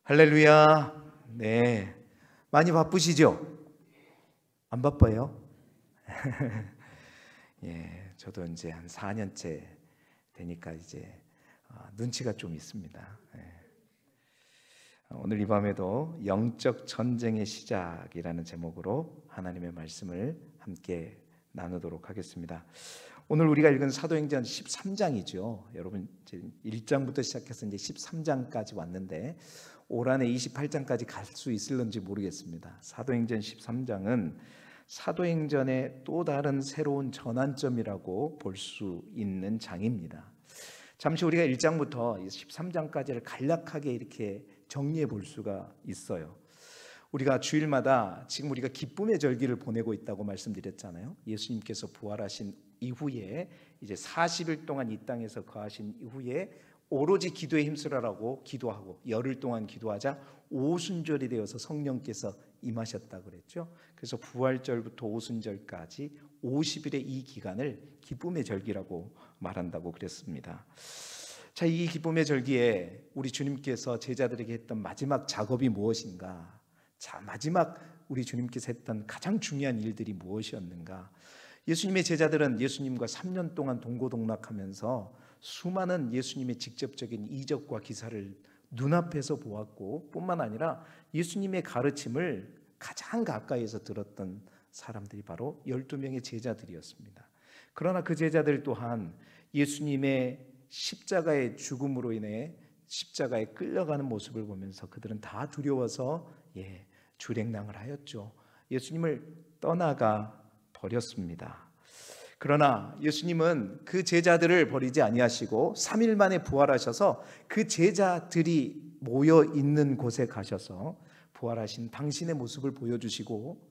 할렐루야. 네. 많이 바쁘시죠? 안 바빠요? 예, 저도 이제 한 4년째 되니까 이제 눈치가 좀 있습니다. 예. 오늘 이 밤에도 영적 전쟁의 시작이라는 제목으로 하나님의 말씀을 함께 나누도록 하겠습니다. 오늘 우리가 읽은 사도행전 13장이죠. 여러분 1장부터 시작해서 이제 13장까지 왔는데 올 한해 28장까지 갈 수 있을런지 모르겠습니다. 사도행전 13장은 사도행전의 또 다른 새로운 전환점이라고 볼 수 있는 장입니다. 잠시 우리가 1장부터 13장까지를 간략하게 이렇게 정리해 볼 수가 있어요. 우리가 주일마다 지금 우리가 기쁨의 절기를 보내고 있다고 말씀드렸잖아요. 예수님께서 부활하신 이후에 이제 40일 동안 이 땅에서 거하신 이후에 오로지 기도에 힘쓰라라고 기도하고 열흘 동안 기도하자 오순절이 되어서 성령께서 임하셨다고 그랬죠. 그래서 부활절부터 오순절까지 50일의 이 기간을 기쁨의 절기라고 말한다고 그랬습니다. 자, 이 기쁨의 절기에 우리 주님께서 제자들에게 했던 마지막 작업이 무엇인가? 자, 마지막 우리 주님께서 했던 가장 중요한 일들이 무엇이었는가? 예수님의 제자들은 예수님과 3년 동안 동고동락하면서 수많은 예수님의 직접적인 이적과 기사를 눈앞에서 보았고 뿐만 아니라 예수님의 가르침을 가장 가까이에서 들었던 사람들이 바로 12명의 제자들이었습니다. 그러나 그 제자들 또한 예수님의 십자가의 죽음으로 인해 십자가에 끌려가는 모습을 보면서 그들은 다 두려워서 주랭랑을 하였죠. 예수님을 떠나가 버렸습니다. 그러나 예수님은 그 제자들을 버리지 아니하시고 3일 만에 부활하셔서 그 제자들이 모여 있는 곳에 가셔서 부활하신 당신의 모습을 보여주시고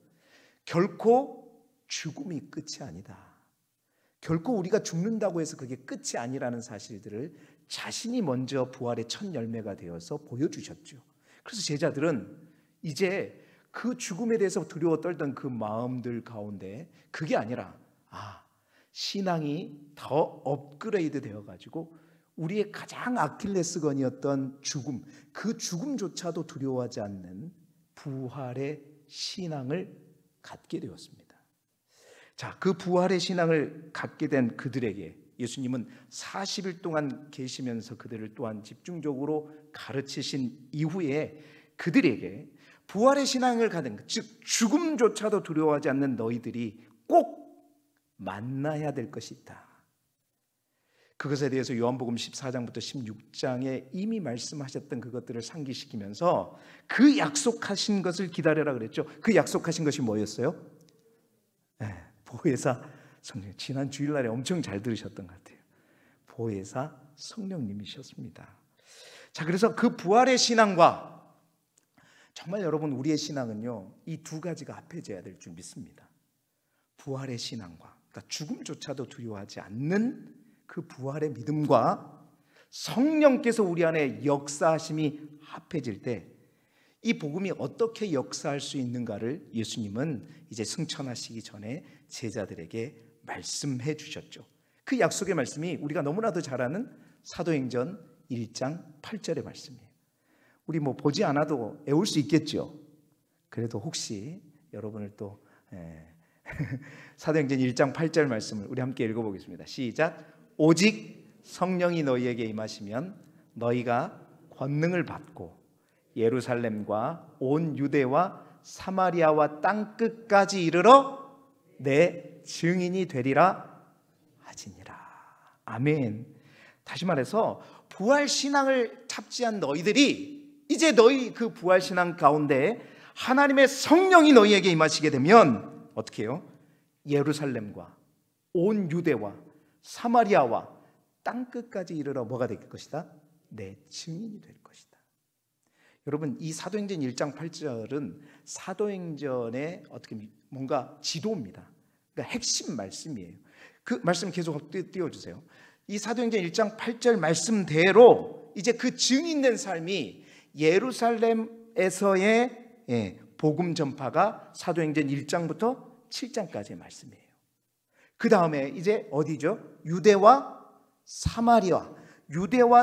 결코 죽음이 끝이 아니다. 결코 우리가 죽는다고 해서 그게 끝이 아니라는 사실들을 자신이 먼저 부활의 첫 열매가 되어서 보여주셨죠. 그래서 제자들은 이제 그 죽음에 대해서 두려워 떨던 그 마음들 가운데 그게 아니라 신앙이 더 업그레이드 되어가지고 우리의 가장 아킬레스건이었던 죽음, 그 죽음조차도 두려워하지 않는 부활의 신앙을 갖게 되었습니다. 자, 그 부활의 신앙을 갖게 된 그들에게 예수님은 40일 동안 계시면서 그들을 또한 집중적으로 가르치신 이후에 그들에게 부활의 신앙을 가진, 즉 죽음조차도 두려워하지 않는 너희들이 꼭 만나야 될 것이 있다. 그것에 대해서 요한복음 14장부터 16장에 이미 말씀하셨던 그것들을 상기시키면서 그 약속하신 것을 기다려라 그랬죠. 그 약속하신 것이 뭐였어요? 보혜사 성령. 지난 주일날에 엄청 잘 들으셨던 것 같아요. 보혜사 성령님이셨습니다. 자, 그래서 그 부활의 신앙과 정말 여러분 우리의 신앙은요 이 두 가지가 합해져야 될 줄 믿습니다. 부활의 신앙과 그러니까 죽음조차도 두려워하지 않는 그 부활의 믿음과 성령께서 우리 안에 역사하심이 합해질 때 이 복음이 어떻게 역사할 수 있는가를 예수님은 이제 승천하시기 전에 제자들에게 말씀해 주셨죠. 그 약속의 말씀이 우리가 너무나도 잘 아는 사도행전 1장 8절의 말씀이에요. 우리 보지 않아도 외울 수 있겠죠. 그래도 혹시 여러분을 또 사도행전 1장 8절 말씀을 우리 함께 읽어보겠습니다. 시작. 오직 성령이 너희에게 임하시면 너희가 권능을 받고 예루살렘과 온 유대와 사마리아와 땅끝까지 이르러 내 증인이 되리라 하지니라. 아멘. 다시 말해서 부활신앙을 탑재한 너희들이 이제 너희 그 부활신앙 가운데 하나님의 성령이 너희에게 임하시게 되면 어떻게 해요? 예루살렘과 온 유대와 사마리아와 땅끝까지 이르러 뭐가 될 것이다? 내 증인이 될 것이다. 여러분 이 사도행전 1장 8절은 사도행전의 어떻게 뭔가 지도입니다. 그러니까 핵심 말씀이에요. 그 말씀 계속 띄워주세요. 이 사도행전 1장 8절 말씀대로 이제 그 증인된 삶이 예루살렘에서의 복음 전파가 사도행전 1장부터 7장까지의 말씀이에요. 그 다음에 이제 어디죠? 유대와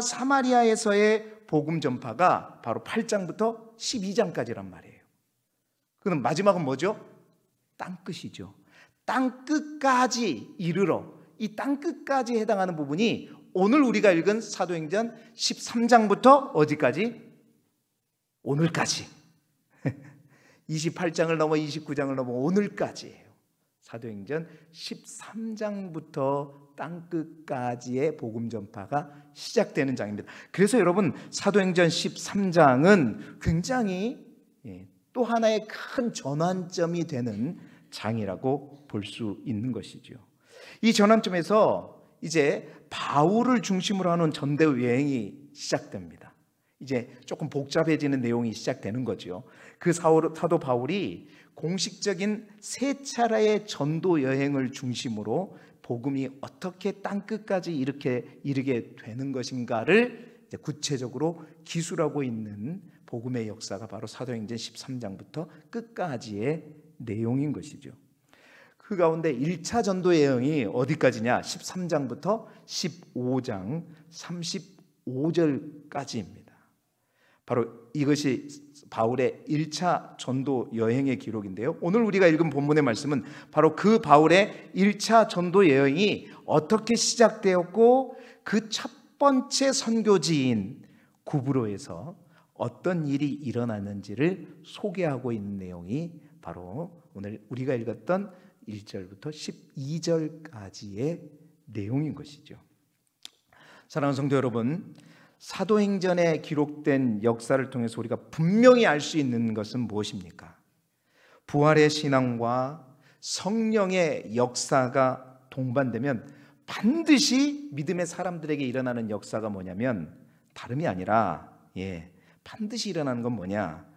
사마리아에서의 복음 전파가 바로 8장부터 12장까지란 말이에요. 그럼 마지막은 뭐죠? 땅끝이죠. 땅끝까지 이르러, 이 땅끝까지 해당하는 부분이 오늘 우리가 읽은 사도행전 13장부터 어디까지? 오늘까지. 28장을 넘어 29장을 넘어 오늘까지예요. 사도행전 13장부터 땅끝까지의 복음 전파가 시작되는 장입니다. 그래서 여러분, 사도행전 13장은 굉장히 또 하나의 큰 전환점이 되는 장이라고 볼 수 있는 것이죠. 이 전환점에서 이제 바울을 중심으로 하는 전대 여행이 시작됩니다. 이제 조금 복잡해지는 내용이 시작되는 거죠. 그 사도 바울이 공식적인 세 차례의 전도 여행을 중심으로 복음이 어떻게 땅끝까지 이렇게 이르게 되는 것인가를 구체적으로 기술하고 있는 복음의 역사가 바로 사도행전 13장부터 끝까지의 내용인 것이죠. 그 가운데 1차 전도 여행이 어디까지냐? 13장부터 15장 35절까지입니다. 바로 이것이 바울의 1차 전도 여행의 기록인데요, 오늘 우리가 읽은 본문의 말씀은 바로 그 바울의 1차 전도 여행이 어떻게 시작되었고 그 첫 번째 선교지인 구브로에서 어떤 일이 일어났는지를 소개하고 있는 내용이 바로 오늘 우리가 읽었던 1절부터 12절까지의 내용인 것이죠. 사랑하는 성도 여러분, 사도행전에 기록된 역사를 통해서 우리가 분명히 알 수 있는 것은 무엇입니까? 부활의 신앙과 성령의 역사가 동반되면 반드시 믿음의 사람들에게 일어나는 역사가 뭐냐면 다름이 아니라 반드시 일어나는 건 뭐냐?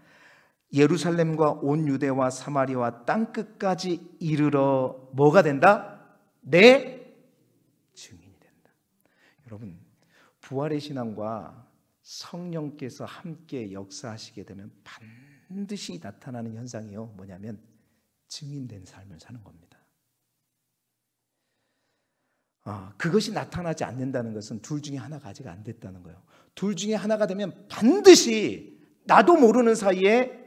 예루살렘과 온 유대와 사마리아와 땅끝까지 이르러 뭐가 된다? 내 증인이 된다. 여러분, 부활의 신앙과 성령께서 함께 역사하시게 되면 반드시 나타나는 현상이요, 뭐냐면 증인된 삶을 사는 겁니다. 그것이 나타나지 않는다는 것은 둘 중에 하나가 아직 안 됐다는 거예요. 둘 중에 하나가 되면 반드시 나도 모르는 사이에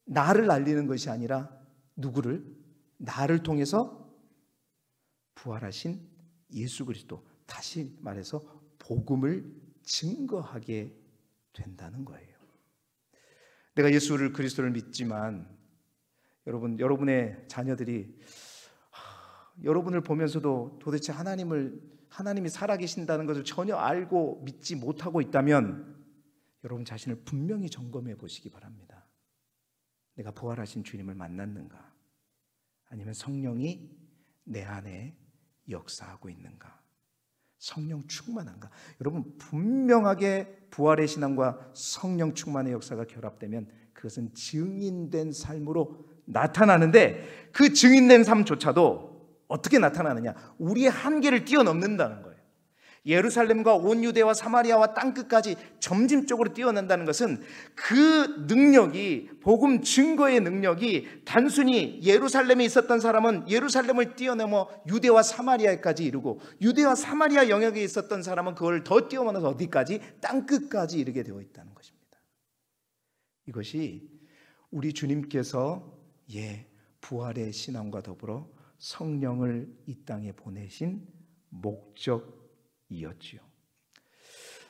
나를 알리는 것이 아니라 누구를? 나를 통해서 부활하신 예수 그리스도, 다시 말해서 복음을 증거하게 된다는 거예요. 내가 예수를 그리스도를 믿지만 여러분의 자녀들이 여러분을 보면서도 도대체 하나님이 살아계신다는 것을 전혀 알고 믿지 못하고 있다면 여러분 자신을 분명히 점검해 보시기 바랍니다. 내가 부활하신 주님을 만났는가? 아니면 성령이 내 안에 역사하고 있는가? 성령 충만한가? 여러분, 분명하게 부활의 신앙과 성령 충만의 역사가 결합되면 그것은 증인된 삶으로 나타나는데, 그 증인된 삶조차도 어떻게 나타나느냐? 우리의 한계를 뛰어넘는다는 거예요. 예루살렘과 온 유대와 사마리아와 땅끝까지 점진적으로 뛰어난다는 것은 그 능력이, 복음 증거의 능력이 단순히 예루살렘에 있었던 사람은 예루살렘을 뛰어넘어 유대와 사마리아까지 이르고, 유대와 사마리아 영역에 있었던 사람은 그걸 더 뛰어넘어서 어디까지? 땅끝까지 이르게 되어 있다는 것입니다. 이것이 우리 주님께서 부활의 신앙과 더불어 성령을 이 땅에 보내신 목적이었지요.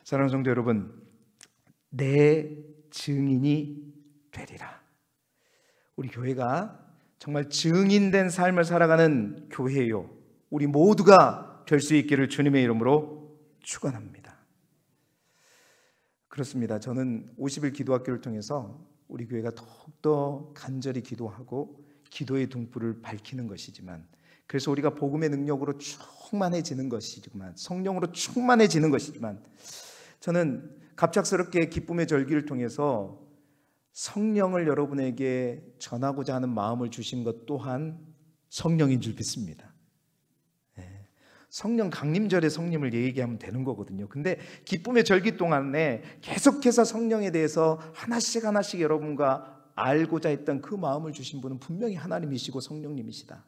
사랑하는 성도 여러분, 내 증인이 되리라. 우리 교회가 정말 증인된 삶을 살아가는 교회요, 우리 모두가 될 수 있기를 주님의 이름으로 축원합니다. 그렇습니다. 저는 50일 기도학교를 통해서 우리 교회가 더욱더 간절히 기도하고 기도의 등불을 밝히는 것이지만, 그래서 우리가 복음의 능력으로 충만해지는 것이지만, 성령으로 충만해지는 것이지만, 저는 갑작스럽게 기쁨의 절기를 통해서 성령을 여러분에게 전하고자 하는 마음을 주신 것 또한 성령인 줄 믿습니다. 성령 강림절에 성령을 얘기하면 되는 거거든요. 근데 기쁨의 절기 동안에 계속해서 성령에 대해서 하나씩 여러분과 알고자 했던 그 마음을 주신 분은 분명히 하나님이시고 성령님이시다.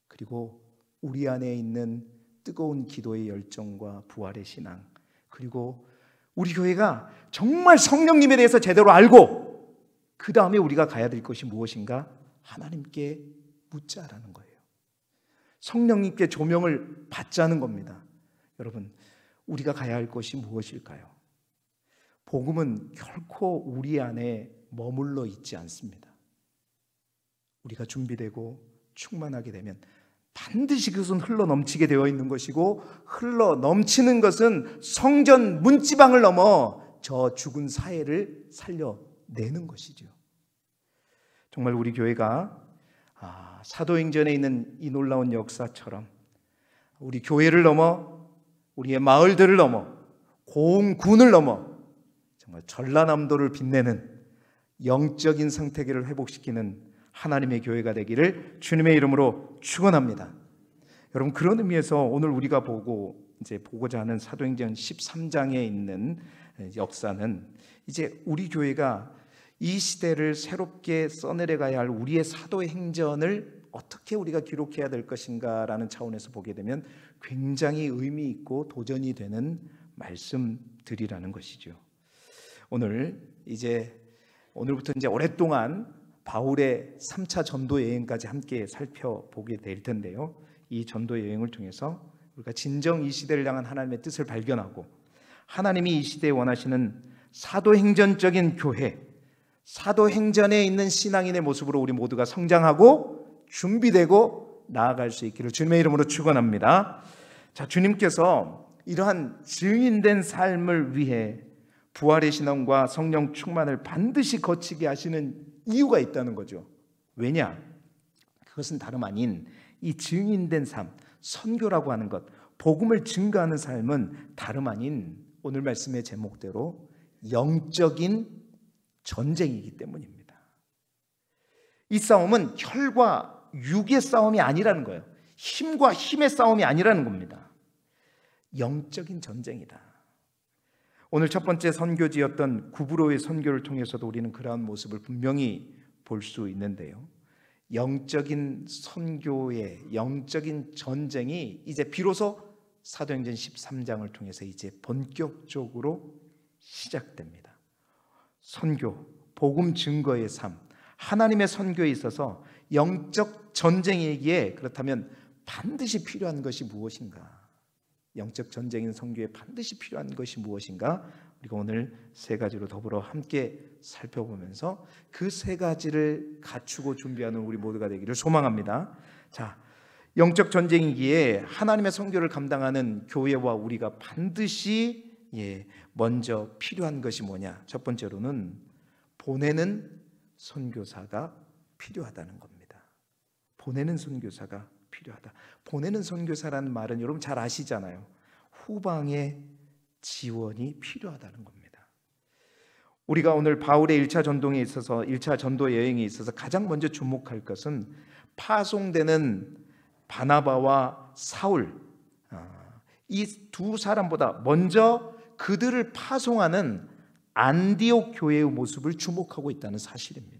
그리고 우리 안에 있는 뜨거운 기도의 열정과 부활의 신앙, 그리고 우리 교회가 정말 성령님에 대해서 제대로 알고 그 다음에 우리가 가야 될 것이 무엇인가? 하나님께 묻자라는 거예요. 성령님께 조명을 받자는 겁니다. 여러분, 우리가 가야 할 것이 무엇일까요? 복음은 결코 우리 안에 머물러 있지 않습니다. 우리가 준비되고 충만하게 되면 반드시 그것은 흘러 넘치게 되어 있는 것이고, 흘러 넘치는 것은 성전 문지방을 넘어 저 죽은 사회를 살려내는 것이죠. 정말 우리 교회가 사도행전에 있는 이 놀라운 역사처럼 우리 교회를 넘어 우리의 마을들을 넘어 고흥 군을 넘어 정말 전라남도를 빛내는 영적인 생태계를 회복시키는 하나님의 교회가 되기를 주님의 이름으로 축원합니다. 여러분, 그런 의미에서 오늘 우리가 보고자 하는 사도행전 13장에 있는 역사는 이제 우리 교회가 이 시대를 새롭게 써내려가야 할 우리의 사도의 행전을 어떻게 우리가 기록해야 될 것인가라는 차원에서 보게 되면 굉장히 의미 있고 도전이 되는 말씀들이라는 것이죠. 오늘부터 이제 오랫동안 바울의 3차 전도 여행까지 함께 살펴보게 될 텐데요. 이 전도 여행을 통해서 우리가 진정 이 시대를 향한 하나님의 뜻을 발견하고, 하나님이 이 시대에 원하시는 사도행전적인 교회, 사도행전에 있는 신앙인의 모습으로 우리 모두가 성장하고 준비되고 나아갈 수 있기를 주님의 이름으로 축원합니다. 자, 주님께서 이러한 증인된 삶을 위해 부활의 신앙과 성령 충만을 반드시 거치게 하시는 이유가 있다는 거죠. 왜냐? 그것은 다름 아닌 이 증인된 삶, 선교라고 하는 것, 복음을 증거하는 삶은 다름 아닌 오늘 말씀의 제목대로 영적인 전쟁이기 때문입니다. 이 싸움은 혈과 육의 싸움이 아니라는 거예요. 힘과 힘의 싸움이 아니라는 겁니다. 영적인 전쟁이다. 오늘 첫 번째 선교지였던 구브로의 선교를 통해서도 우리는 그러한 모습을 분명히 볼 수 있는데요. 영적인 선교의 영적인 전쟁이 이제 비로소 사도행전 13장을 통해서 이제 본격적으로 시작됩니다. 선교, 복음 증거의 삶, 하나님의 선교에 있어서 영적 전쟁이기에 그렇다면 반드시 필요한 것이 무엇인가? 영적 전쟁인 선교에 반드시 필요한 것이 무엇인가? 우리가 오늘 세 가지로 더불어 함께 살펴보면서 그 세 가지를 갖추고 준비하는 우리 모두가 되기를 소망합니다. 자, 영적 전쟁이기에 하나님의 선교를 감당하는 교회와 우리가 반드시 먼저 필요한 것이 뭐냐? 첫 번째로는 보내는 선교사가 필요하다는 겁니다. 보내는 선교사가 필요하다. 보내는 선교사라는 말은 여러분 잘 아시잖아요. 후방의 지원이 필요하다는 겁니다. 우리가 오늘 바울의 1차 전도에 있어서 1차 전도 여행에 있어서 가장 먼저 주목할 것은 파송되는 바나바와 사울, 이 두 사람보다 먼저 그들을 파송하는 안디옥 교회의 모습을 주목하고 있다는 사실입니다.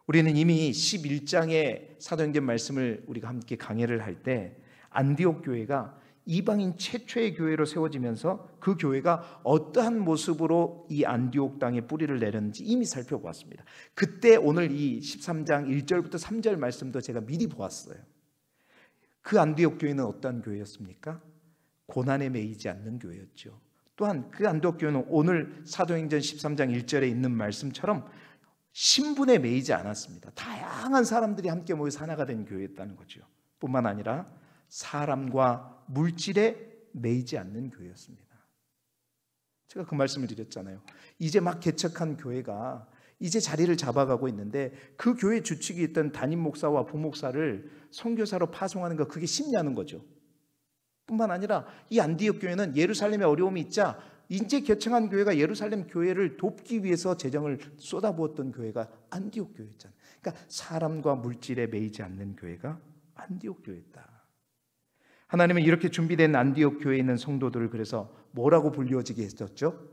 우리는 이미 11장의 사도행전 말씀을 우리가 함께 강해를 할 때 안디옥 교회가 이방인 최초의 교회로 세워지면서 그 교회가 어떠한 모습으로 이 안디옥 땅에 뿌리를 내렸는지 이미 살펴보았습니다. 그때 오늘 이 13장 1절부터 3절 말씀도 제가 미리 보았어요. 그 안디옥 교회는 어떠한 교회였습니까? 고난에 매이지 않는 교회였죠. 또한 그 안디옥 교회는 오늘 사도행전 13장 1절에 있는 말씀처럼 신분에 매이지 않았습니다. 다양한 사람들이 함께 모여서 하나가 된 교회였다는 거죠. 뿐만 아니라 사람과 물질에 매이지 않는 교회였습니다. 제가 그 말씀을 드렸잖아요. 이제 막 개척한 교회가 이제 자리를 잡아가고 있는데 그 교회 주축이 있던 담임 목사와 부목사를 선교사로 파송하는 거, 그게 쉽냐는 거죠. 뿐만 아니라 이 안디옥 교회는 예루살렘에 어려움이 있자 이제 개척한 교회가 예루살렘 교회를 돕기 위해서 재정을 쏟아부었던 교회가 안디옥 교회였잖아요. 그러니까 사람과 물질에 매이지 않는 교회가 안디옥 교회였다. 하나님은 이렇게 준비된 안디옥 교회에 있는 성도들을 그래서 뭐라고 불리워지게 했었죠?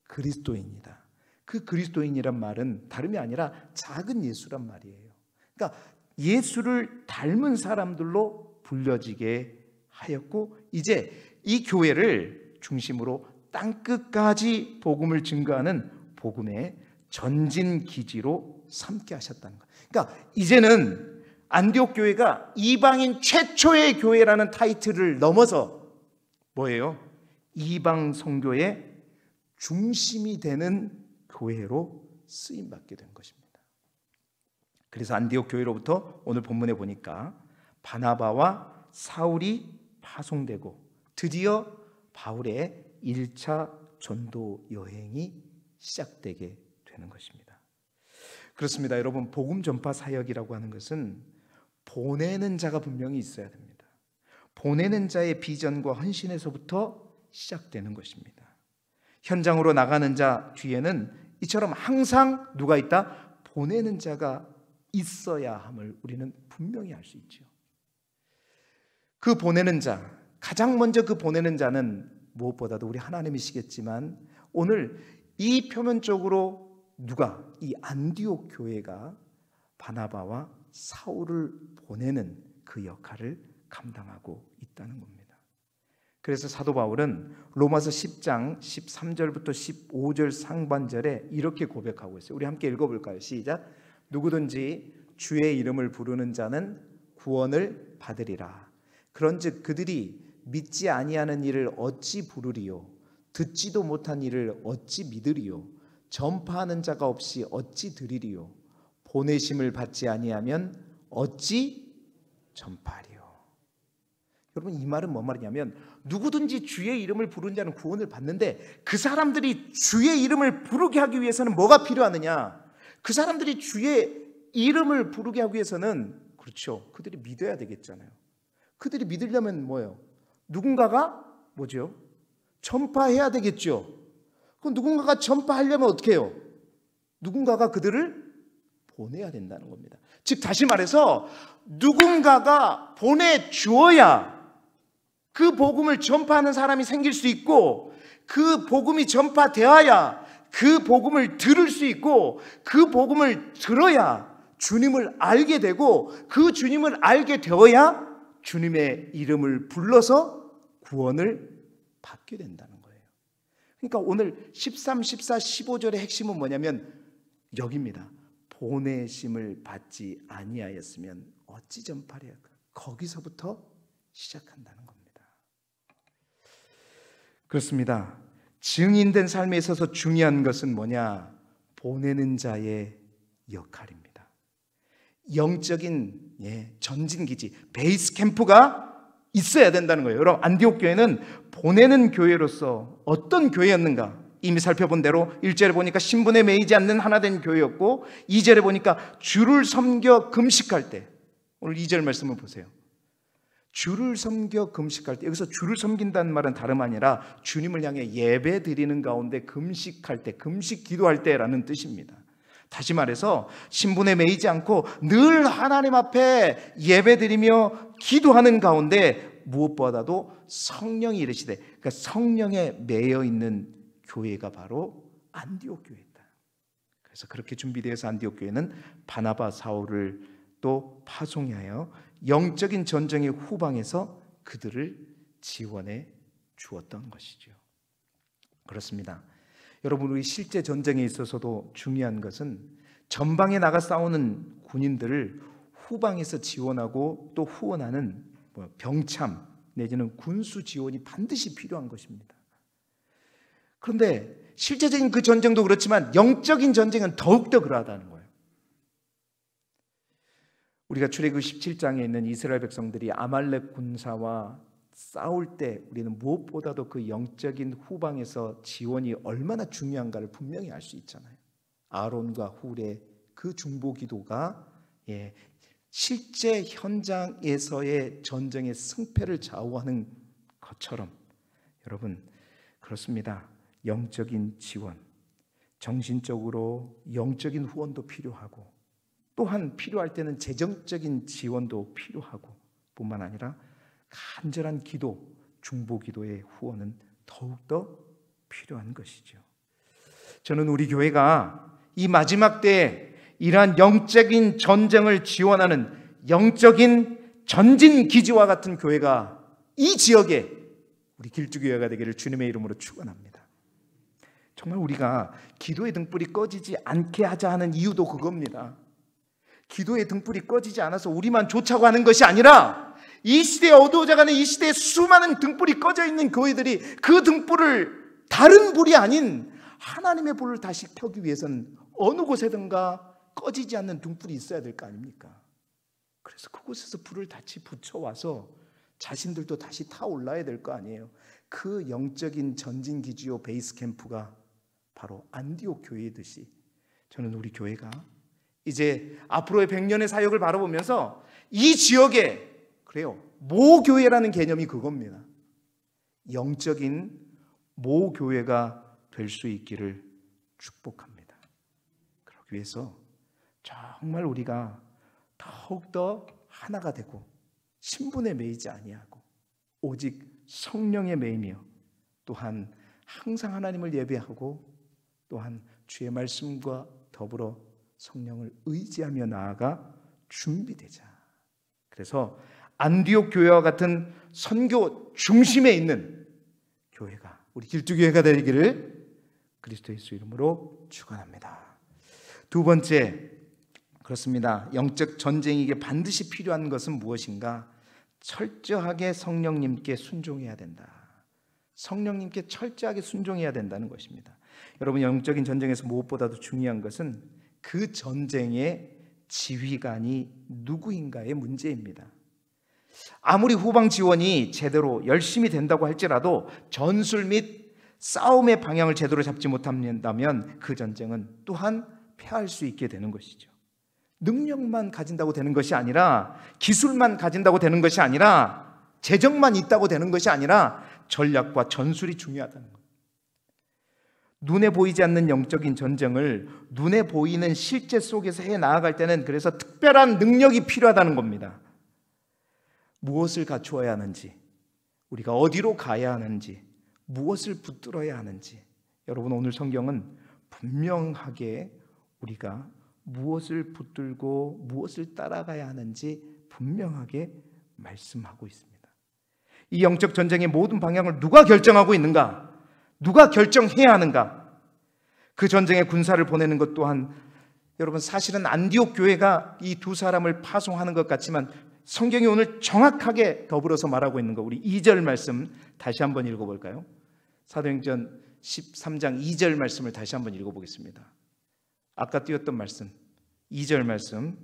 그리스도인이다. 그 그리스도인이란 말은 다름이 아니라 작은 예수란 말이에요. 그러니까 예수를 닮은 사람들로 불려지게 하였고, 이제 이 교회를 중심으로 땅끝까지 복음을 증거하는 복음의 전진 기지로 삼게 하셨다는 거예요. 그러니까 이제는 안디옥 교회가 이방인 최초의 교회라는 타이틀을 넘어서 뭐예요? 이방 선교의 중심이 되는 교회로 쓰임받게 된 것입니다. 그래서 안디옥 교회로부터 오늘 본문에 보니까 바나바와 사울이 파송되고 드디어 바울의 1차 전도 여행이 시작되게 되는 것입니다. 그렇습니다. 여러분, 복음 전파 사역이라고 하는 것은 보내는 자가 분명히 있어야 됩니다. 보내는 자의 비전과 헌신에서부터 시작되는 것입니다. 현장으로 나가는 자 뒤에는 이처럼 항상 누가 있다? 보내는 자가 있어야 함을 우리는 분명히 알 수 있죠. 그 보내는 자, 가장 먼저 그 보내는 자는 무엇보다도 우리 하나님이시겠지만 오늘 이 표면적으로 누가, 이 안디옥 교회가 바나바와 사울을 보내는 그 역할을 감당하고 있다는 겁니다. 그래서 사도 바울은 로마서 10장 13절부터 15절 상반절에 이렇게 고백하고 있어요. 우리 함께 읽어볼까요? 시작. 누구든지 주의 이름을 부르는 자는 구원을 받으리라. 그런즉 그들이 믿지 아니하는 이를 어찌 부르리요? 듣지도 못한 이를 어찌 믿으리요? 전파하는 자가 없이 어찌 들으리요? 보내심을 받지 아니하면 어찌 전파하리요? 여러분, 이 말은 뭔 말이냐면 누구든지 주의 이름을 부르는 자는 구원을 받는데 그 사람들이 주의 이름을 부르게 하기 위해서는 뭐가 필요하느냐? 그 사람들이 주의 이름을 부르게 하기 위해서는 그렇죠, 그들이 믿어야 되겠잖아요. 그들이 믿으려면 뭐예요? 누군가가 뭐죠? 전파해야 되겠죠. 그럼 누군가가 전파하려면 어떻게 해요? 누군가가 그들을 보내야 된다는 겁니다. 즉 다시 말해서 누군가가 보내주어야 그 복음을 전파하는 사람이 생길 수 있고, 그 복음이 전파되어야 그 복음을 들을 수 있고, 그 복음을 들어야 주님을 알게 되고, 그 주님을 알게 되어야 주님의 이름을 불러서 구원을 받게 된다는 거예요. 그러니까 오늘 13, 14, 15절의 핵심은 뭐냐면 여기입니다. 보내심을 받지 아니하였으면 어찌 전파리야. 거기서부터 시작한다는 겁니다. 그렇습니다. 증인된 삶에 있어서 중요한 것은 뭐냐? 보내는 자의 역할입니다. 영적인 전진기지, 베이스 캠프가 있어야 된다는 거예요. 여러분, 안디옥 교회는 보내는 교회로서 어떤 교회였는가? 이미 살펴본 대로 1절에 보니까 신분에 매이지 않는 하나된 교회였고, 2절에 보니까 주를 섬겨 금식할 때, 오늘 2절 말씀을 보세요. 주를 섬겨 금식할 때, 여기서 주를 섬긴다는 말은 다름 아니라 주님을 향해 예배 드리는 가운데 금식할 때, 금식 기도할 때라는 뜻입니다. 다시 말해서 신분에 매이지 않고 늘 하나님 앞에 예배 드리며 기도하는 가운데 무엇보다도 성령이 이르시되, 그러니까 성령에 매여 있는 교회가 바로 안디옥 교회다. 그래서 그렇게 준비되어서 안디옥 교회는 바나바 사울을 또 파송하여 영적인 전쟁의 후방에서 그들을 지원해 주었던 것이죠. 그렇습니다. 여러분, 우리 실제 전쟁에 있어서도 중요한 것은 전방에 나가 싸우는 군인들을 후방에서 지원하고 또 후원하는 병참 내지는 군수 지원이 반드시 필요한 것입니다. 그런데 실제적인 그 전쟁도 그렇지만 영적인 전쟁은 더욱더 그러하다는 거예요. 우리가 출애굽 17장에 있는 이스라엘 백성들이 아말렉 군사와 싸울 때 우리는 무엇보다도 그 영적인 후방에서 지원이 얼마나 중요한가를 분명히 알 수 있잖아요. 아론과 훌의 그 중보 기도가 실제 현장에서의 전쟁의 승패를 좌우하는 것처럼 여러분, 그렇습니다. 영적인 지원, 정신적으로 영적인 후원도 필요하고, 또한 필요할 때는 재정적인 지원도 필요하고, 뿐만 아니라 간절한 기도, 중보 기도의 후원은 더욱더 필요한 것이죠. 저는 우리 교회가 이 마지막 때에 이러한 영적인 전쟁을 지원하는 영적인 전진 기지와 같은 교회가 이 지역에 우리 길주교회가 되기를 주님의 이름으로 축원합니다. 정말 우리가 기도의 등불이 꺼지지 않게 하자 하는 이유도 그겁니다. 기도의 등불이 꺼지지 않아서 우리만 좋자고 하는 것이 아니라 이 시대에 어두워져가는 이 시대에 수많은 등불이 꺼져 있는 교회들이 그 등불을 다른 불이 아닌 하나님의 불을 다시 켜기 위해서는 어느 곳에든가 꺼지지 않는 등불이 있어야 될 거 아닙니까? 그래서 그곳에서 불을 다시 붙여와서 자신들도 다시 타올라야 될 거 아니에요. 그 영적인 전진기지요 베이스 캠프가 바로 안디옥 교회이듯이 저는 우리 교회가 이제 앞으로의 100년의 사역을 바라보면서 이 지역에 그래요, 모교회라는 개념이 그겁니다. 영적인 모교회가 될 수 있기를 축복합니다. 그러기 위해서 정말 우리가 더욱더 하나가 되고 신분에 매이지 아니하고 오직 성령에 매이며 또한 항상 하나님을 예배하고 또한 주의 말씀과 더불어 성령을 의지하며 나아가 준비되자. 그래서 안디옥 교회와 같은 선교 중심에 있는 교회가 우리 길두교회가 되기를 그리스도 예수 이름으로 축원합니다. 두 번째, 그렇습니다. 영적 전쟁에게 반드시 필요한 것은 무엇인가? 철저하게 성령님께 순종해야 된다. 성령님께 철저하게 순종해야 된다는 것입니다. 여러분, 영적인 전쟁에서 무엇보다도 중요한 것은 그 전쟁의 지휘관이 누구인가의 문제입니다. 아무리 후방 지원이 제대로 열심히 된다고 할지라도 전술 및 싸움의 방향을 제대로 잡지 못한다면 그 전쟁은 또한 패할 수 있게 되는 것이죠. 능력만 가진다고 되는 것이 아니라, 기술만 가진다고 되는 것이 아니라, 재정만 있다고 되는 것이 아니라 전략과 전술이 중요하다는 것. 눈에 보이지 않는 영적인 전쟁을 눈에 보이는 실제 속에서 해 나아갈 때는 그래서 특별한 능력이 필요하다는 겁니다. 무엇을 갖추어야 하는지, 우리가 어디로 가야 하는지, 무엇을 붙들어야 하는지, 여러분, 오늘 성경은 분명하게 우리가 무엇을 붙들고 무엇을 따라가야 하는지 분명하게 말씀하고 있습니다. 이 영적 전쟁의 모든 방향을 누가 결정하고 있는가? 누가 결정해야 하는가? 그 전쟁에 군사를 보내는 것 또한 여러분, 사실은 안디옥 교회가 이 두 사람을 파송하는 것 같지만 성경이 오늘 정확하게 더불어서 말하고 있는 거, 우리 2절 말씀 다시 한번 읽어볼까요? 사도행전 13장 2절 말씀을 다시 한번 읽어보겠습니다. 아까 띄웠던 말씀, 2절 말씀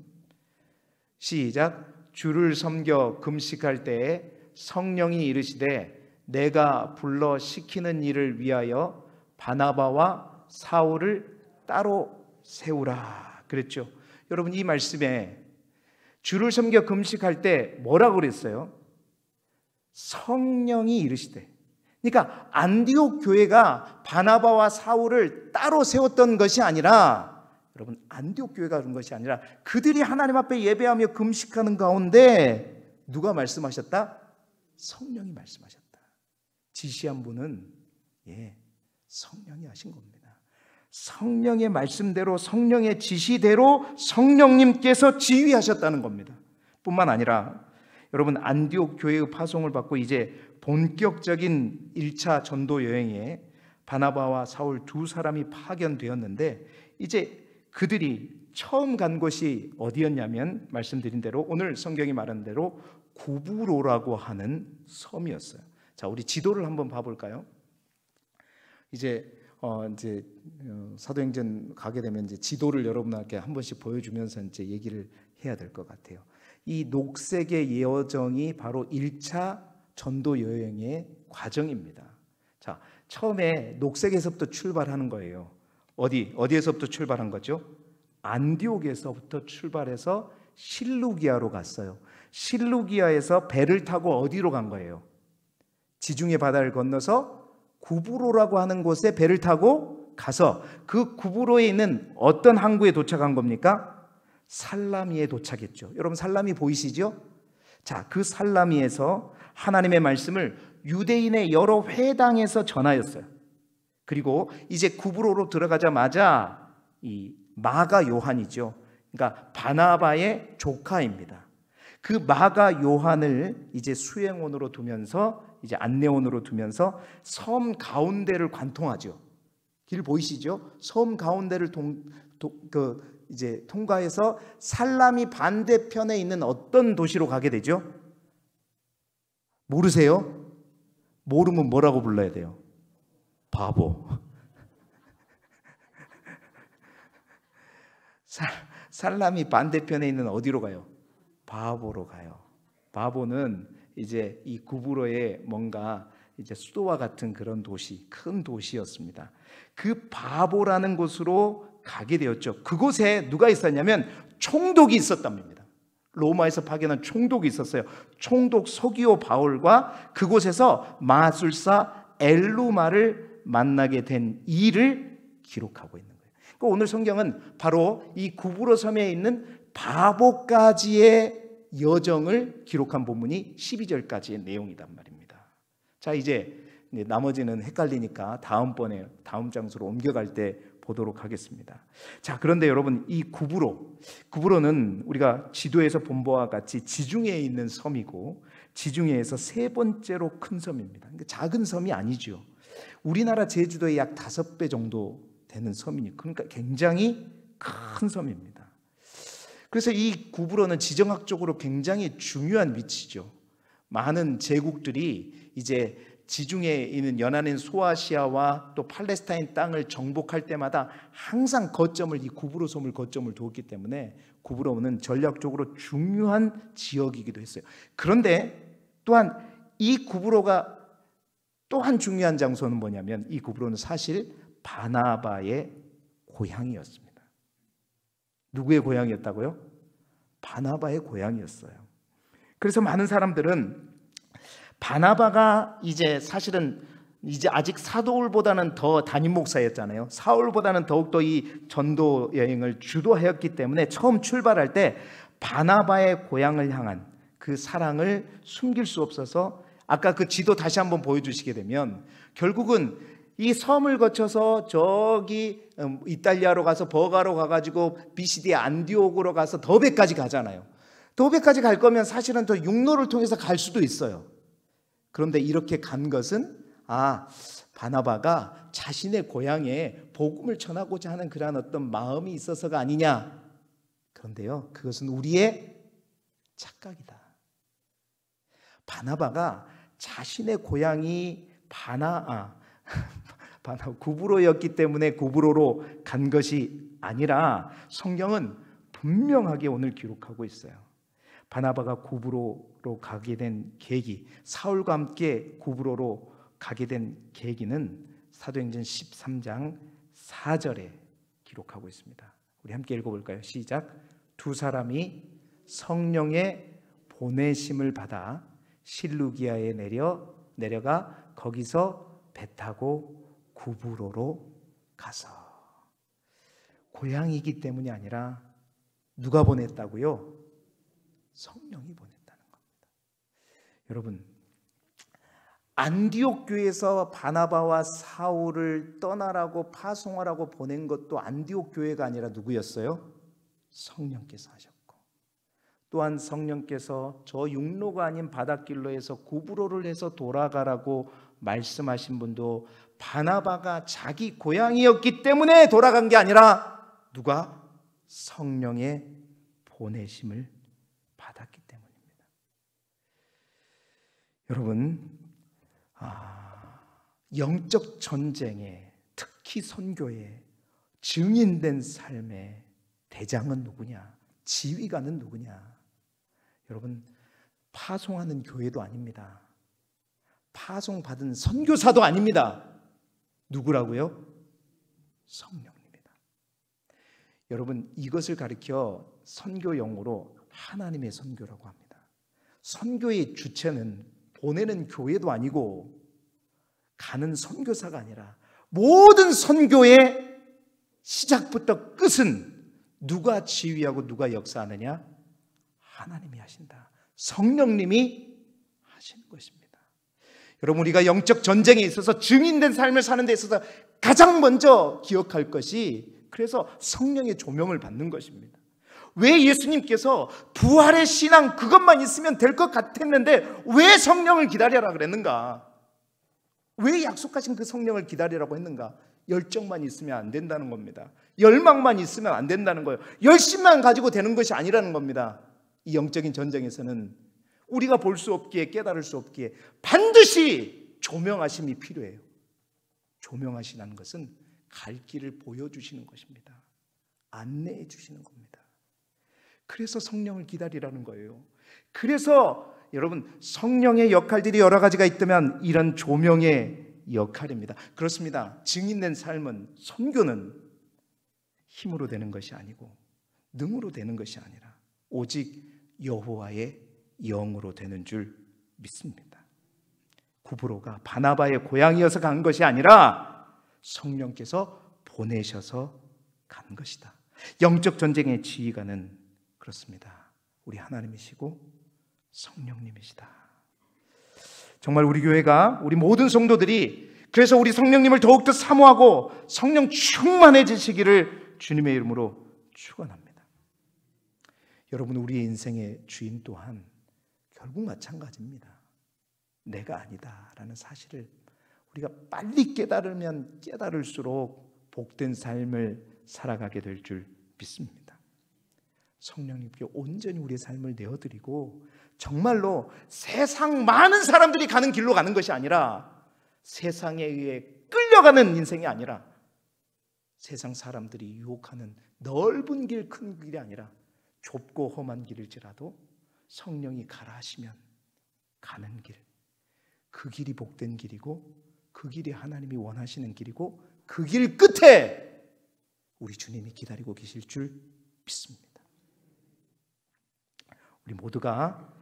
시작. 주를 섬겨 금식할 때에 성령이 이르시되 내가 불러 시키는 일을 위하여 바나바와 사울을 따로 세우라 그랬죠. 여러분, 이 말씀에 주를 섬겨 금식할 때 뭐라고 그랬어요? 성령이 이르시되. 그러니까 안디옥 교회가 바나바와 사울을 따로 세웠던 것이 아니라, 여러분, 안디옥 교회가 그런 것이 아니라 그들이 하나님 앞에 예배하며 금식하는 가운데 누가 말씀하셨다? 성령이 말씀하셨다. 지시한 분은 성령이 하신 겁니다. 성령의 말씀대로, 성령의 지시대로 성령님께서 지휘하셨다는 겁니다. 뿐만 아니라 여러분, 안디옥 교회의 파송을 받고 이제 본격적인 1차 전도 여행에 바나바와 사울 두 사람이 파견되었는데, 이제 그들이 처음 간 곳이 어디였냐면 말씀드린 대로 오늘 성경이 말한 대로 구브로라고 하는 섬이었어요. 자, 우리 지도를 한번 봐볼까요? 이제 사도행전 가게 되면 이제 지도를 여러분께 한 번씩 보여주면서 이제 얘기를 해야 될 것 같아요. 이 녹색의 여정이 바로 1차 전도 여행의 과정입니다. 자, 처음에 녹색에서부터 출발하는 거예요. 어디에서부터 출발한 거죠? 안디옥에서부터 출발해서 실루기아로 갔어요. 실루기아에서 배를 타고 어디로 간 거예요? 지중해 바다를 건너서 구브로라고 하는 곳에 배를 타고 가서 그 구브로에 있는 어떤 항구에 도착한 겁니까? 살라미에 도착했죠. 여러분, 살라미 보이시죠? 자, 그 살라미에서 하나님의 말씀을 유대인의 여러 회당에서 전하였어요. 그리고 이제 구브로로 들어가자마자 이 마가 요한이죠. 그러니까 바나바의 조카입니다. 그 마가 요한을 이제 수행원으로 두면서, 이제 안내원으로 두면서 섬 가운데를 관통하죠. 길 보이시죠? 섬 가운데를 이제 통과해서 살라미 반대편에 있는 어떤 도시로 가게 되죠? 모르세요? 모르면 뭐라고 불러야 돼요? 바보. 살라미 반대편에 있는 어디로 가요? 바보로 가요. 바보는 이제 이 구브로의 뭔가 이제 수도와 같은 그런 도시, 큰 도시였습니다. 그 바보라는 곳으로 가게 되었죠. 그곳에 누가 있었냐면 총독이 있었답니다. 로마에서 파견한 총독이 있었어요. 총독 서기오 바울과 그곳에서 마술사 엘루마를 만나게 된 일을 기록하고 있는 거예요. 그러니까 오늘 성경은 바로 이 구브로 섬에 있는 바보까지의 여정을 기록한 본문이 12절까지의 내용이란 말입니다. 자, 이제 나머지는 헷갈리니까 다음번에 다음 장소로 옮겨갈 때 보도록 하겠습니다. 자, 그런데 여러분, 이 구브로는 우리가 지도에서 본 바와 같이 지중해에 있는 섬이고 지중해에서 세 번째로 큰 섬입니다. 그러니까 작은 섬이 아니죠. 우리나라 제주도의 약 5배 정도 되는 섬이니까, 그러니까 굉장히 큰 섬입니다. 그래서 이 구브로는 지정학적으로 굉장히 중요한 위치죠. 많은 제국들이 이제 지중해에 있는 연안인 소아시아와 또 팔레스타인 땅을 정복할 때마다 항상 거점을 이 구브로 섬을 거점을 두었기 때문에 구브로는 전략적으로 중요한 지역이기도 했어요. 그런데 또한 이 구브로가 또한 중요한 장소는 뭐냐면 이 구브로는 사실 바나바의 고향이었습니다. 누구의 고향이었다고요? 바나바의 고향이었어요. 그래서 많은 사람들은 바나바가 이제 사실은 이제 아직 사도울보다는 더 담임 목사였잖아요. 사울보다는 더욱더 이 전도 여행을 주도하였기 때문에 처음 출발할 때 바나바의 고향을 향한 그 사랑을 숨길 수 없어서 아까 그 지도 다시 한번 보여주시게 되면 결국은 이 섬을 거쳐서 저기 이탈리아로 가서 버가로 가가지고 비시디아 안디옥으로 가서 더베까지 가잖아요. 더베까지 갈 거면 사실은 더 육로를 통해서 갈 수도 있어요. 그런데 이렇게 간 것은 바나바가 자신의 고향에 복음을 전하고자 하는 그러한 어떤 마음이 있어서가 아니냐. 그런데요, 그것은 우리의 착각이다. 바나바가 자신의 고향이 구브로였기 때문에 구브로로 간 것이 아니라 성경은 분명하게 오늘 기록하고 있어요. 바나바가 구브로로 가게 된 계기, 사울과 함께 구브로로 가게 된 계기는 사도행전 13장 4절에 기록하고 있습니다. 우리 함께 읽어볼까요? 시작. 두 사람이 성령의 보내심을 받아 실루기아에 내려가 거기서 배 타고 구브로로 가서, 고향이기 때문이 아니라 누가 보냈다고요? 성령이 보냈다는 겁니다. 여러분, 안디옥 교회에서 바나바와 사울을 떠나라고 파송하라고 보낸 것도 안디옥 교회가 아니라 누구였어요? 성령께서 하셨고, 또한 성령께서 저 육로가 아닌 바닷길로 해서 구브로를 해서 돌아가라고 말씀하신 분도 바나바가 자기 고향이었기 때문에 돌아간 게 아니라 누가? 성령의 보내심을 받았기 때문입니다. 여러분, 영적 전쟁에, 특히 선교에 증인된 삶의 대장은 누구냐? 지휘관은 누구냐? 여러분, 파송하는 교회도 아닙니다. 파송받은 선교사도 아닙니다. 누구라고요? 성령입니다. 여러분, 이것을 가리켜 선교 용어로 하나님의 선교라고 합니다. 선교의 주체는 보내는 교회도 아니고 가는 선교사가 아니라 모든 선교의 시작부터 끝은 누가 지휘하고 누가 역사하느냐? 하나님이 하신다. 성령님이 하시는 것입니다. 여러분, 우리가 영적 전쟁에 있어서 증인된 삶을 사는 데 있어서 가장 먼저 기억할 것이, 그래서 성령의 조명을 받는 것입니다. 왜 예수님께서 부활의 신앙 그것만 있으면 될 것 같았는데 왜 성령을 기다려라 그랬는가? 왜 약속하신 그 성령을 기다리라고 했는가? 열정만 있으면 안 된다는 겁니다. 열망만 있으면 안 된다는 거예요. 열심만 가지고 되는 것이 아니라는 겁니다. 이 영적인 전쟁에서는 우리가 볼 수 없기에, 깨달을 수 없기에 반드시 조명하심이 필요해요. 조명하시라는 것은 갈 길을 보여주시는 것입니다. 안내해 주시는 겁니다. 그래서 성령을 기다리라는 거예요. 그래서 여러분, 성령의 역할들이 여러 가지가 있다면 이런 조명의 역할입니다. 그렇습니다. 증인된 삶은, 선교는 힘으로 되는 것이 아니고 능으로 되는 것이 아니라 오직 여호와의 영으로 되는 줄 믿습니다. 구브로가 바나바의 고향이어서 간 것이 아니라 성령께서 보내셔서 간 것이다. 영적 전쟁의 지휘관은 그렇습니다. 우리 하나님이시고 성령님이시다. 정말 우리 교회가, 우리 모든 성도들이 그래서 우리 성령님을 더욱더 사모하고 성령 충만해지시기를 주님의 이름으로 축원합니다. 여러분, 우리의 인생의 주인 또한 결국 마찬가지입니다. 내가 아니다라는 사실을 우리가 빨리 깨달으면 깨달을수록 복된 삶을 살아가게 될 줄 믿습니다. 성령님께 온전히 우리의 삶을 내어드리고 정말로 세상 많은 사람들이 가는 길로 가는 것이 아니라 세상에 의해 끌려가는 인생이 아니라 세상 사람들이 유혹하는 넓은 길, 큰 길이 아니라 좁고 험한 길일지라도 성령이 가라 하시면 가는 길, 그 길이 복된 길이고 그 길이 하나님이 원하시는 길이고 그 길 끝에 우리 주님이 기다리고 계실 줄 믿습니다. 우리 모두가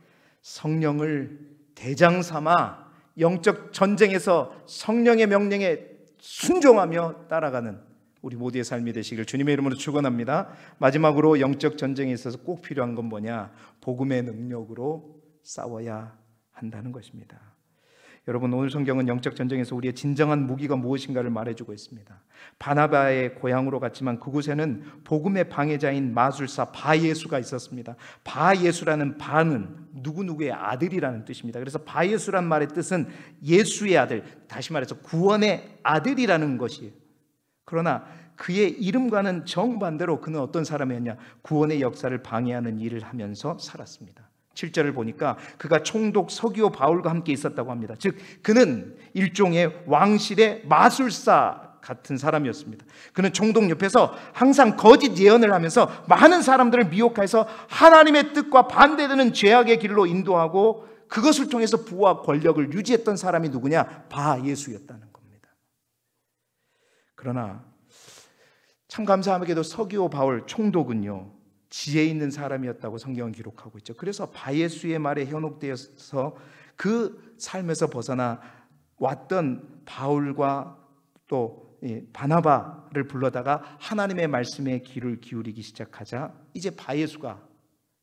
성령을 대장 삼아 영적 전쟁에서 성령의 명령에 순종하며 따라가는 우리 모두의 삶이 되시길 주님의 이름으로 축원합니다. 마지막으로 영적 전쟁에 있어서 꼭 필요한 건 뭐냐? 복음의 능력으로 싸워야 한다는 것입니다. 여러분, 오늘 성경은 영적 전쟁에서 우리의 진정한 무기가 무엇인가를 말해주고 있습니다. 바나바의 고향으로 갔지만 그곳에는 복음의 방해자인 마술사 바예수가 있었습니다. 바예수라는 바는 누구누구의 아들이라는 뜻입니다. 그래서 바예수란 말의 뜻은 예수의 아들, 다시 말해서 구원의 아들이라는 것이에요. 그러나 그의 이름과는 정반대로 그는 어떤 사람이었냐? 구원의 역사를 방해하는 일을 하면서 살았습니다. 7절을 보니까 그가 총독 서기오 바울과 함께 있었다고 합니다. 즉 그는 일종의 왕실의 마술사 같은 사람이었습니다. 그는 총독 옆에서 항상 거짓 예언을 하면서 많은 사람들을 미혹해서 하나님의 뜻과 반대되는 죄악의 길로 인도하고 그것을 통해서 부와 권력을 유지했던 사람이 누구냐? 바예수였다는 겁니다. 그러나 참 감사하게도 서기오 바울 총독은요, 지혜 있는 사람이었다고 성경은 기록하고 있죠. 그래서 바예수의 말에 현혹되어서 그 삶에서 벗어나 왔던 바울과 또 바나바를 불러다가 하나님의 말씀에 귀를 기울이기 시작하자 이제 바예수가,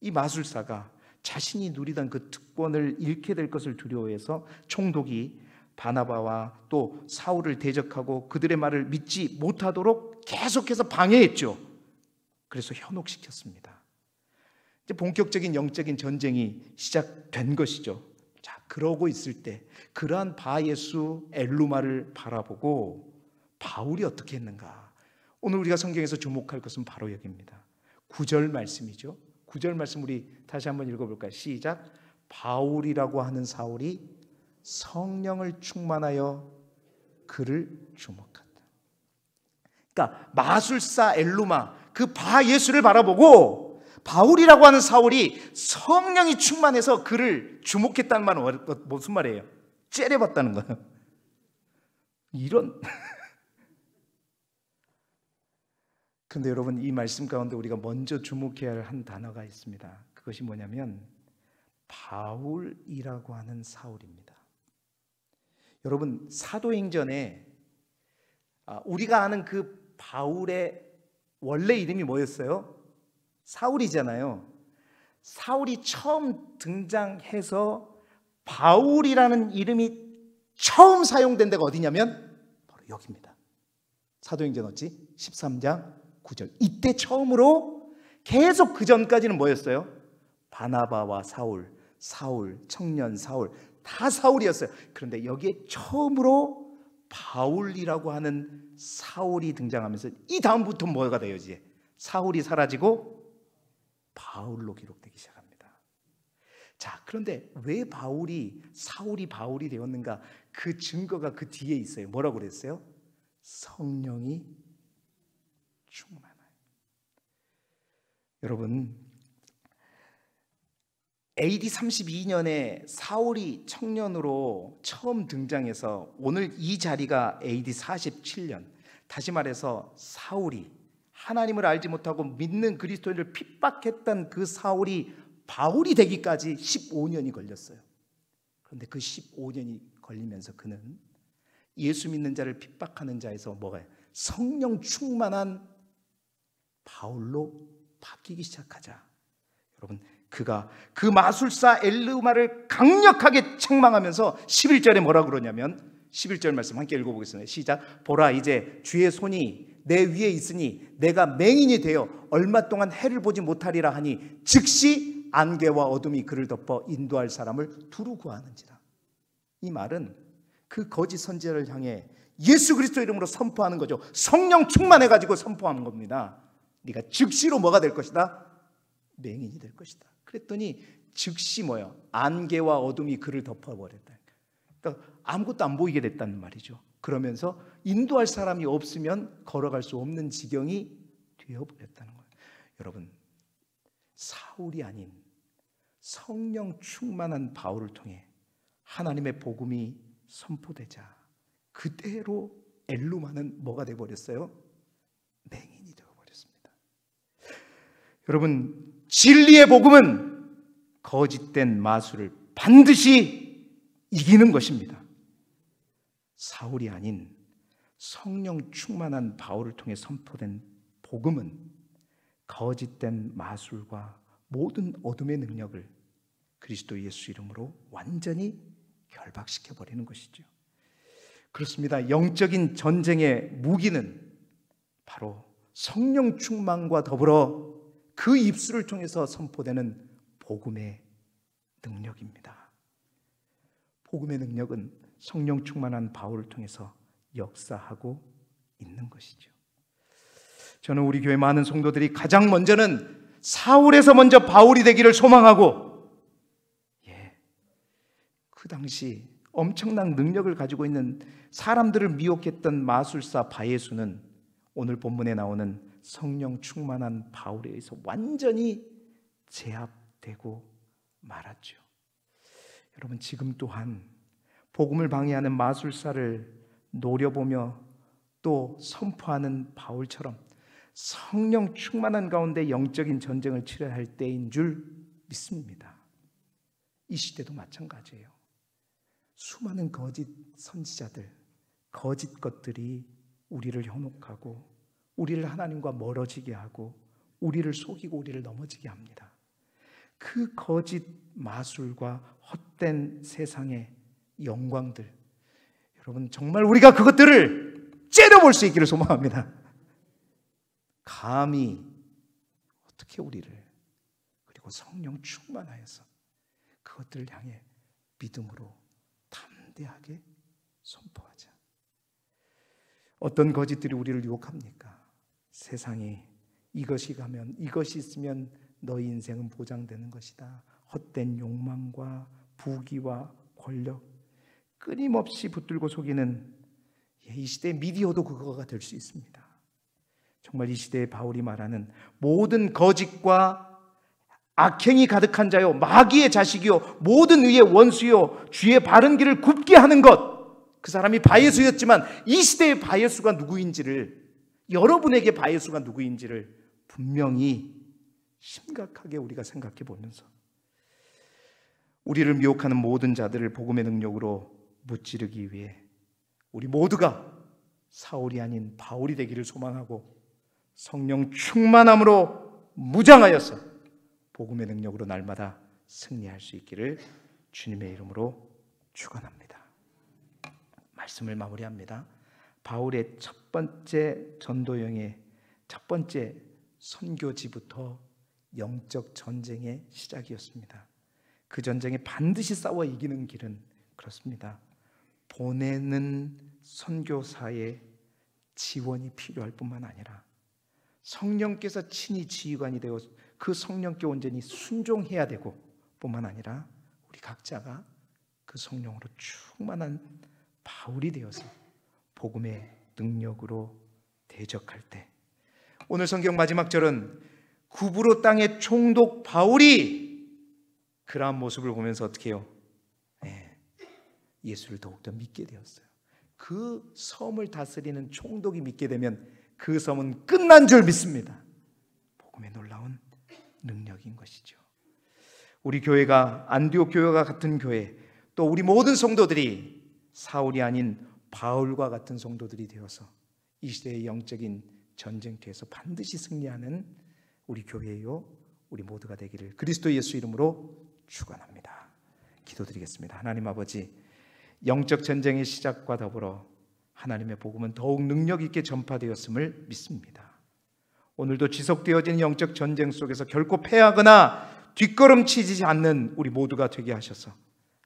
이 마술사가 자신이 누리던 그 특권을 잃게 될 것을 두려워해서 총독이 바나바와 또 사울을 대적하고 그들의 말을 믿지 못하도록 계속해서 방해했죠. 그래서 현혹시켰습니다. 이제 본격적인 영적인 전쟁이 시작된 것이죠. 자, 그러고 있을 때 그러한 바예수 엘루마를 바라보고 바울이 어떻게 했는가? 오늘 우리가 성경에서 주목할 것은 바로 여기입니다. 9절 말씀이죠. 9절 말씀 우리 다시 한번 읽어볼까요? 시작. 바울이라고 하는 사울이 성령을 충만하여 그를 주목한다. 그러니까 마술사 엘루마, 그 바예수를 바라보고 바울이라고 하는 사울이 성령이 충만해서 그를 주목했다는 말은 무슨 말이에요? 째려봤다는 거예요. 이런. 근데 여러분, 이 말씀 가운데 우리가 먼저 주목해야 할 한 단어가 있습니다. 그것이 뭐냐면 바울이라고 하는 사울입니다. 여러분, 사도행전에 우리가 아는 그 바울의 원래 이름이 뭐였어요? 사울이잖아요. 사울이 처음 등장해서 바울이라는 이름이 처음 사용된 데가 어디냐면 바로 여기입니다. 사도행전 어찌? 13장 9절. 이때 처음으로, 계속 그 전까지는 뭐였어요? 바나바와 사울, 사울, 청년 사울, 다 사울이었어요. 그런데 여기에 처음으로 바울이라고 하는 사울이 등장하면서 이 다음부터 뭐가 돼요? 이제 사울이 사라지고 바울로 기록되기 시작합니다. 자, 그런데 왜 사울이 바울이 되었는가? 그 증거가 그 뒤에 있어요. 뭐라고 그랬어요? 성령이 충만하여. 여러분, AD 32년에 사울이 청년으로 처음 등장해서 오늘 이 자리가 AD 47년, 다시 말해서 사울이 하나님을 알지 못하고 믿는 그리스도인을 핍박했던 그 사울이 바울이 되기까지 15년이 걸렸어요. 그런데 그 15년이 걸리면서 그는 예수 믿는 자를 핍박하는 자에서 뭐가요? 성령 충만한 바울로 바뀌기 시작하자. 여러분, 그가 그 마술사 엘르마를 강력하게 책망하면서 11절에 뭐라 그러냐면 11절 말씀 함께 읽어보겠습니다. 시작. 보라, 이제 주의 손이 내 위에 있으니 내가 맹인이 되어 얼마 동안 해를 보지 못하리라 하니 즉시 안개와 어둠이 그를 덮어 인도할 사람을 두루 구하는지라. 이 말은 그 거짓 선지자를 향해 예수 그리스도 이름으로 선포하는 거죠. 성령 충만해가지고 선포하는 겁니다. 네가 즉시로 뭐가 될 것이다? 맹인이 될 것이다. 그랬더니 즉시 뭐예요? 안개와 어둠이 그를 덮어버렸다. 그러니까 아무것도 안 보이게 됐다는 말이죠. 그러면서 인도할 사람이 없으면 걸어갈 수 없는 지경이 되어버렸다는 거예요. 여러분, 사울이 아닌 성령 충만한 바울을 통해 하나님의 복음이 선포되자 그대로 엘루마는 뭐가 되어버렸어요? 맹인이 되어버렸습니다. 여러분, 진리의 복음은 거짓된 마술을 반드시 이기는 것입니다. 사울이 아닌 성령 충만한 바울을 통해 선포된 복음은 거짓된 마술과 모든 어둠의 능력을 그리스도 예수 이름으로 완전히 결박시켜버리는 것이죠. 그렇습니다. 영적인 전쟁의 무기는 바로 성령 충만과 더불어 그 입술을 통해서 선포되는 복음의 능력입니다. 복음의 능력은 성령 충만한 바울을 통해서 역사하고 있는 것이죠. 저는 우리 교회 많은 성도들이 가장 먼저는 사울에서 먼저 바울이 되기를 소망하고, 그 당시 엄청난 능력을 가지고 있는 사람들을 미혹했던 마술사 바예수는 오늘 본문에 나오는 성령 충만한 바울에 의해서 완전히 제압되고 말았죠. 여러분, 지금 또한 복음을 방해하는 마술사를 노려보며 또 선포하는 바울처럼 성령 충만한 가운데 영적인 전쟁을 치러야 할 때인 줄 믿습니다. 이 시대도 마찬가지예요. 수많은 거짓 선지자들, 거짓 것들이 우리를 현혹하고 우리를 하나님과 멀어지게 하고 우리를 속이고 우리를 넘어지게 합니다. 그 거짓 마술과 헛된 세상의 영광들, 여러분 정말 우리가 그것들을 째려볼 수 있기를 소망합니다. 감히 어떻게 우리를, 그리고 성령 충만하여서 그것들을 향해 믿음으로 담대하게 선포하자. 어떤 거짓들이 우리를 유혹합니까? 세상이 이것이 가면, 이것이 있으면 너희 인생은 보장되는 것이다. 헛된 욕망과 부귀와 권력, 끊임없이 붙들고 속이는 이 시대의 미디어도 그거가 될 수 있습니다. 정말 이 시대에 바울이 말하는 모든 거짓과 악행이 가득한 자요, 마귀의 자식이요, 모든 의의 원수요, 주의 바른 길을 굽게 하는 것, 그 사람이 바예수였지만 이 시대의 바예수가 누구인지를, 여러분에게 바예수가 누구인지를 분명히 심각하게 우리가 생각해 보면서 우리를 미혹하는 모든 자들을 복음의 능력으로 무찌르기 위해 우리 모두가 사울이 아닌 바울이 되기를 소망하고 성령 충만함으로 무장하여서 복음의 능력으로 날마다 승리할 수 있기를 주님의 이름으로 축원합니다. 말씀을 마무리합니다. 바울의 첫 번째 전도여행의 첫 번째 선교지부터 영적 전쟁의 시작이었습니다. 그 전쟁에 반드시 싸워 이기는 길은 그렇습니다. 보내는 선교사의 지원이 필요할 뿐만 아니라 성령께서 친히 지휘관이 되어 그 성령께 온전히 순종해야 되고 뿐만 아니라 우리 각자가 그 성령으로 충만한 바울이 되어서 복음의 능력으로 대적할 때, 오늘 성경 마지막 절은 구브로 땅의 총독 바울이 그러한 모습을 보면서 어떻게 해요? 예수를 더욱더 믿게 되었어요. 그 섬을 다스리는 총독이 믿게 되면 그 섬은 끝난 줄 믿습니다. 복음의 놀라운 능력인 것이죠. 우리 교회가 안디옥 교회와 같은 교회, 또 우리 모든 성도들이 사울이 아닌 바울과 같은 성도들이 되어서 이 시대의 영적인 전쟁터에서 반드시 승리하는 우리 교회요, 우리 모두가 되기를 그리스도 예수 이름으로 축원합니다. 기도드리겠습니다. 하나님 아버지, 영적 전쟁의 시작과 더불어 하나님의 복음은 더욱 능력 있게 전파되었음을 믿습니다. 오늘도 지속되어지는 영적 전쟁 속에서 결코 패하거나 뒷걸음치지 않는 우리 모두가 되게 하셔서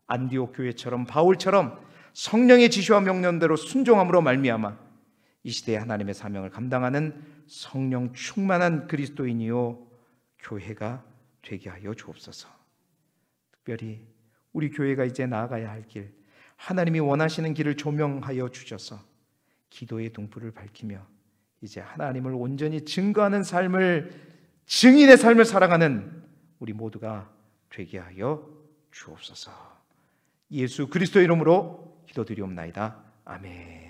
안디옥 교회처럼 바울처럼 성령의 지시와 명령대로 순종함으로 말미암아 이 시대의 하나님의 사명을 감당하는 성령 충만한 그리스도인이요 교회가 되게 하여 주옵소서. 특별히 우리 교회가 이제 나아가야 할 길, 하나님이 원하시는 길을 조명하여 주셔서 기도의 등불을 밝히며 이제 하나님을 온전히 증거하는 삶을, 증인의 삶을 살아가는 우리 모두가 되게 하여 주옵소서. 예수 그리스도 이름으로 기도드리옵나이다. 아멘.